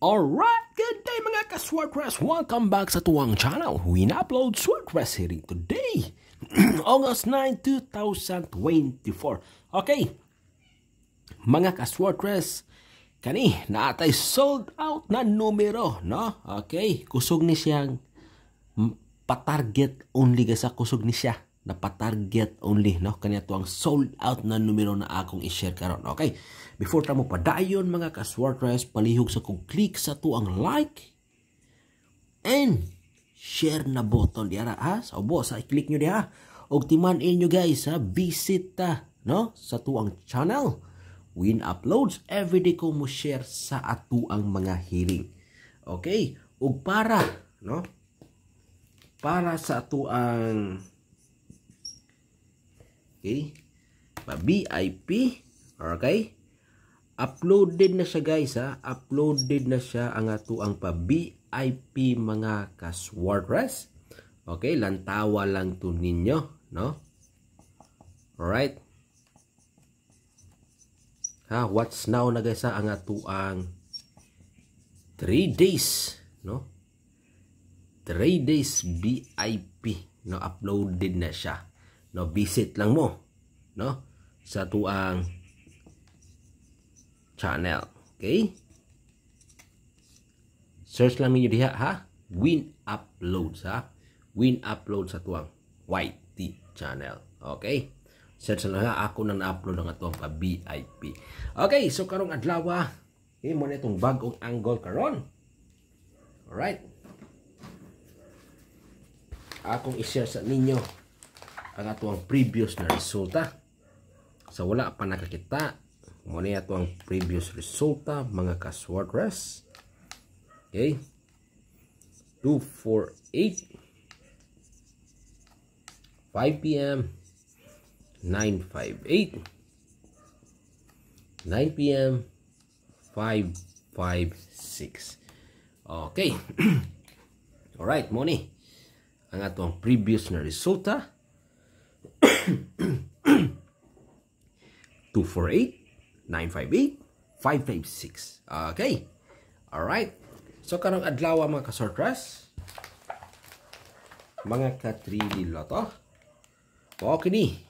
Alright, good day mga ka-Swordcrest! Welcome back sa tuwang channel. We upload Swordcrest series today, August 9, 2024. Okay, mga ka-Swordcrest, kani naatay sold out na numero, no? Okay, kusog ni siyang pa-target only gasa kusog ni siya na pa-target only, no? Kanya to ang sold out na numero na akong i-share karon. Okay, before ta mo padayon mga ka-Swordcrest, palihog sa kong click sa to ang like and share na button diara ha. So boss, i-click nyo diha og timan-in nyo guys ha, visit ta no sa to ang channel. Win uploads everyday ko mo share sa ato ang mga hearing. Okay, ug para no para sa ato ang pa VIP, okay? Uploaded na siya guys ha. Uploaded na siya ang ato ang pa VIP mga ka-Swordcrest. Okay, lantawa lang to ninyo, no? Alright. Ha, what's now na guys ha, ang ato ang 3 days, no? 3 days VIP, no? Uploaded na siya. No, visit lang mo, no? Sa ato ang channel. Okay? Search lang niyo diha ha. Win uploads ha. Win uploads sa tuwang YT channel. Okay? Search lang ha. Ako na na-upload ang atong pa VIP. Okay, so karong adlaw, mo na itong bagong angle karon. Alright. Akong i-share sa ninyo ang atong previous na resulta. So wala pa nakakita, muna ito ang previous resulta mga ka-Swordcrest. Okay, 248, 5 p.m, 958, 9 p.m, 556. Okay. Alright, muna ang atong previous na resulta. 248, 958, 556. Okay. Alright. So, karong adlaw mga ka-Swordcrest, mga ka-3D Lotto, okay ni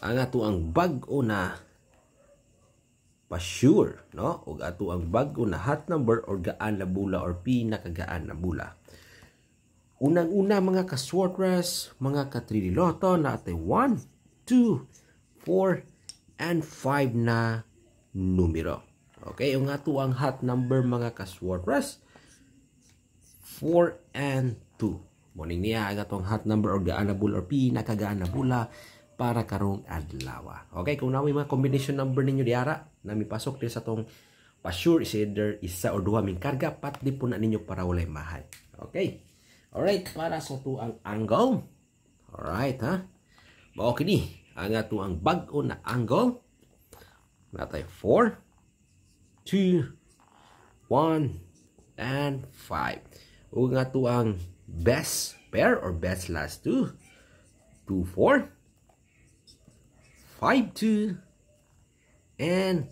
ang ato ang bag-o na pa-sure, no? O ato ang bag-o na hot number or gaan na bula or pinakagaan na bula. Unang-una mga ka-Swordcrest, mga ka-3D Lotto na atay 1, 2, 4, and 5 na numero. Okay, yung ato ang hot number mga ka-Swordcrest, 4 and 2. Morning niya ang atong hot number or gaan na bula or pinakagaan na bula para karong adlaw. Okay, kung namoy mga combination number ninyo diara, nami pasok din sa tong pa-sure is either isa or duha ming karga, pat di po na ninyo para walay mahal. Okay. Alright, para sa to ang angle. Alright, ha? Okay ni ang ato ang bag-o na angle. Natay 4, 2, 1, and 5. O nga to ang best pair or best last 2. 2, 4, 5, 2, and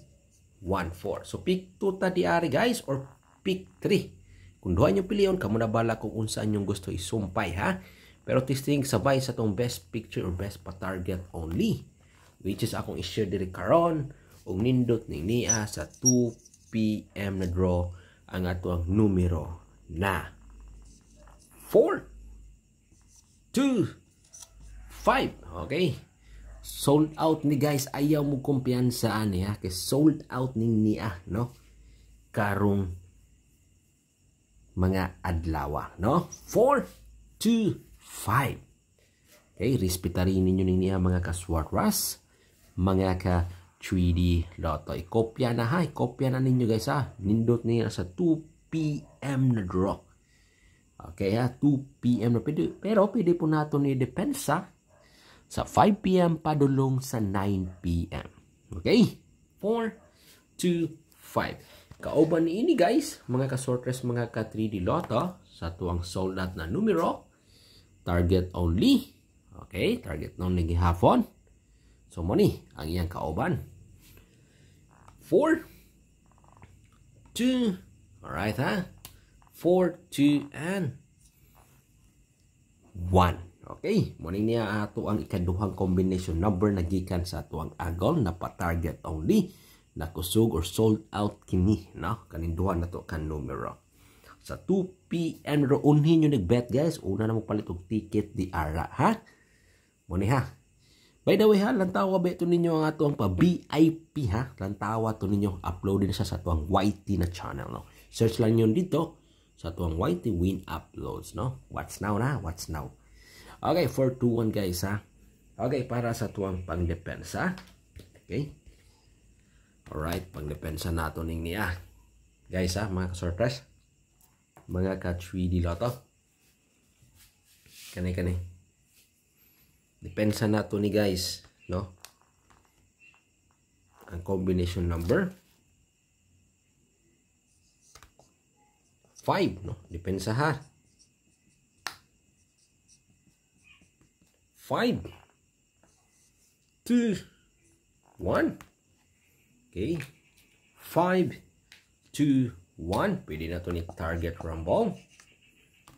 1, 4. So, pick 2 ta diari guys or pick 3. Kung duha nyo piliyon, kamo na bala kung unsaan yung gusto isumpay ha. Pero testing sabay sa tong best picture or best pa-target only, which is akong i-share diri karon og nindot ning niya sa 2 PM na draw ang ato ang numero na 4, 2, 5. Okay, sold out ni guys, ayaw mo kumpiyansa ani ha, kay sold out ning niya no karong mga adlaw, no? 4, 2, 5. Okay, respetarin ninyo niya mga ka-Swordcrest, mga ka-3D Lotto. Kopya na ha, kopya na ninyo guys ha. Nindot niya sa 2 PM na draw. Okay ha, 2 PM na pwede, pero pwede po nato ni depensa sa 5 PM padulong sa 9 PM. Okay? 4, 2, 5. Kauban ni ini guys, mga ka-Swordcrest, mga ka-3D Lotto, sa tuwang sold out na numero, target only. Okay, target only gihapon. So money ang iyang kauban. 4, 2, Alright ha? 4, 2, and 1. Okay, morning niya ato ang ikaduhang combination number na gikan sa ato ang angle na pa-target only na kusog or sold out kini, no? Kaninduhan na to kan numero. Sa 2 p.m. ro unhin nyo nag-bet guys, una na mo palit og ticket di ara ha. Muni ha. By the way ha, lantawa ba ito ninyo ang ato ang pa-VIP ha. Lantawa to ninyo, upload din siya sa ato ang YT na channel, no? Search lang yun dito sa ato ang YT Win Uploads, no? What's now na? What's now? Okay, 4, 2, 1 guys ha. Okay, para sa tuwang pangdepensa. Okay. Alright, pangdepensa nato ning niya. Guys ha, mga ka-sorpress. Mga ka-3D Lotto. Kanay. Depensa nato ni guys, no? Ang combination number 5, no? Depensa ha. 5, 2, 1. Okay. 5, 2, 1. Pwede na ito ni target rumble.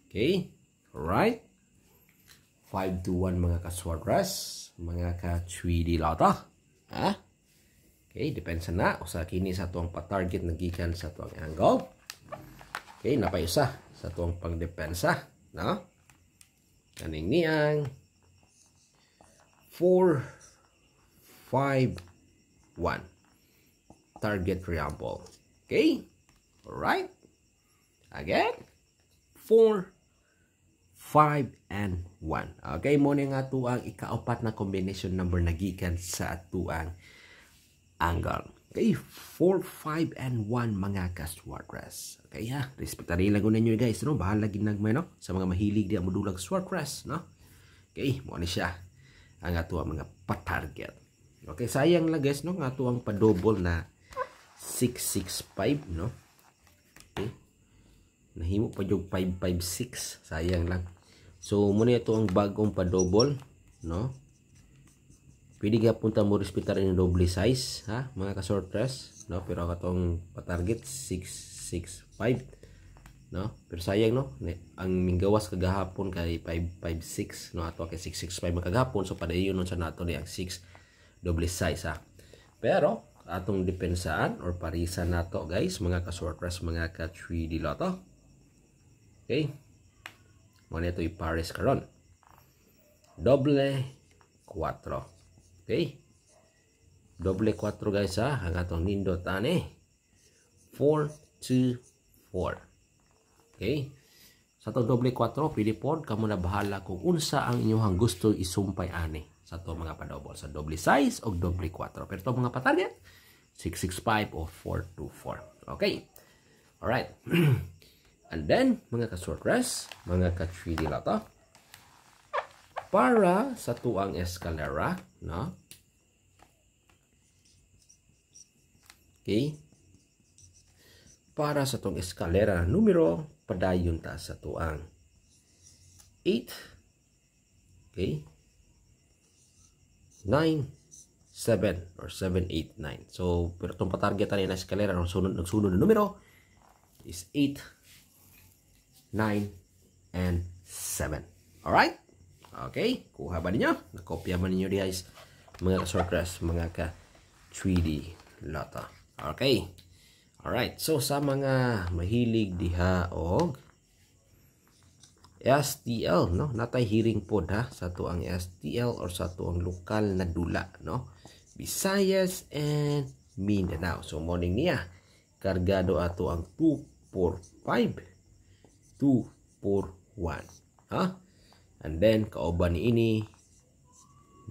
Okay. Alright. 5 to 1 mga ka-Swartras. Mga ka-3D Lotto. Ha? Okay. Depensa na. O sa kini sa tuwang pa-target na gikan sa tuwang angle. Okay. Napayusa sa tuwang pang-depensa. No? Kaning niyang 4, 5, 1. Target rumble. Okay? Alright? Again? 4, 5, and 1. Okay? Muna nga ito ang ikaapat na combination number na gikan sa atuang angle. Okay? 4, 5, and 1 mga ka-Swartras. Okay ha? Respektari lang ko ninyo guys. No? Bahala ginagmay no? Sa mga mahilig di ang modulang Swartras. No? Okay? Muna siya ang ato ang mga patarget. Okay, sayang lang guys no, ang ato ang pa-double na 665 no. Okay. Nahimo pa jud 556, sayang lang. So muna ito ang bagong pa-double no. Pwede ka punta mo respetar yung double size ha, mga ka-Sortras no, pero katong pa-target 665 no, pero sayang no, ang minggawas kagahapon kay 556 no, ato kay 665 kagahapon, so padayon nun sa nato ni ang 6 double size ha. Pero atong depensaan or parisan nato guys mga ka-Sortras, mga ka-3D Lotto. Okay, mo nito i-pares karon doble 4. Okay, doble 4 guys ha, ang atong nindot ani 4, 2, 4. Okay. Sa itong doble 4, pili po, kamo na bahala kung unsa ang inyong gusto isumpay ani sa itong mga pa-double. Sa doble size o doble 4. Pero itong mga pa-target, 665 o 424. Okay. Alright. And then, mga ka-Sortras, mga ka-3D Lotto, para sa tuang escalera, no? Okay. Para sa itong escalera numero, padayon ta sa tuang 8, okay, 9, 7 or 7, 8, 9. So pero itong patarget na escalera nagsunod na numero is 8, 9, and 7. Alright? Okay, kuha ba ninyo? Nakopya ba ninyo guys, mga ka-Sortras, mga ka-3D Lotto. Okay. Alright, so sa mga mahilig diha og STL, no? Natay hearing pod ha sa tuang STL or sa tuang lokal na dula, no? Visayas and Mindanao. So morning niya kargado ato ang 245 241, ha? And then kauban ni ini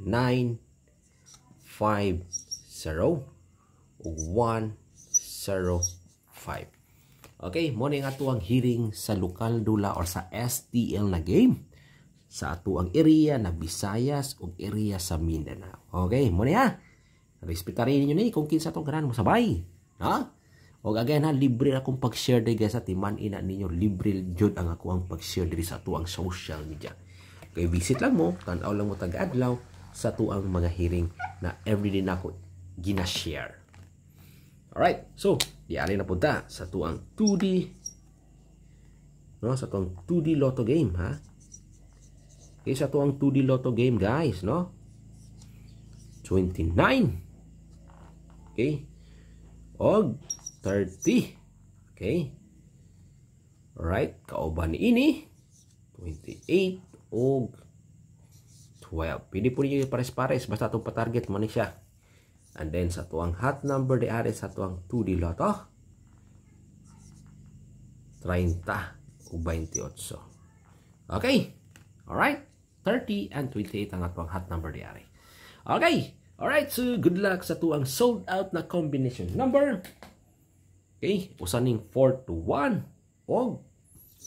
950 ug 105. Okay, mo ni nga tuang hearing sa lokal dula or sa STL na game sa ato ang area na Visayas ug area sa Mindanao. Okay, mo ni ha. Respetarin niyo ni kung kinsa tong ganan mo sabay, ha? Og again ha, libre akong pag-share diri guys, sa timan ina ninyo, libre jud ang ako ang pag-share diri sa tuang social media. Okay, visit lang mo, tan-aw lang mo tag-adlaw sa tuang mga hearing na everyday na ako gina-share. Alright, so diari na punta sa tuang 2D, no, sa tuang 2D Lotto game, ha. Okay, sa tuang 2D Lotto game, guys, no. 29. Okay. Og 30. Okay. Alright, kauban ni ini 28 og 12. Pwede po niyo pares-pares basta itong patarget mo ni siya. And then sa tuang hot number di ari sa tuang 2D Lotto 30 o 28. Okay. Alright. 30 and 28 ang atong hot number di ari. Okay. Alright. So good luck sa tuang sold out na combination number. Okay. Usaning 4 to 1 o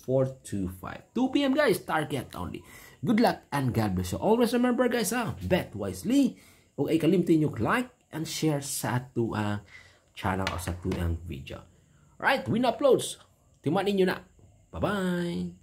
4 to 5. 2 p.m. guys. Target only. Good luck and God bless you. Always remember guys, bet wisely. Huwag ay kalimtin yung like and share sa ato ang channel o sa ato ang video. Alright, win uploads. Timanin nyo na. Bye-bye.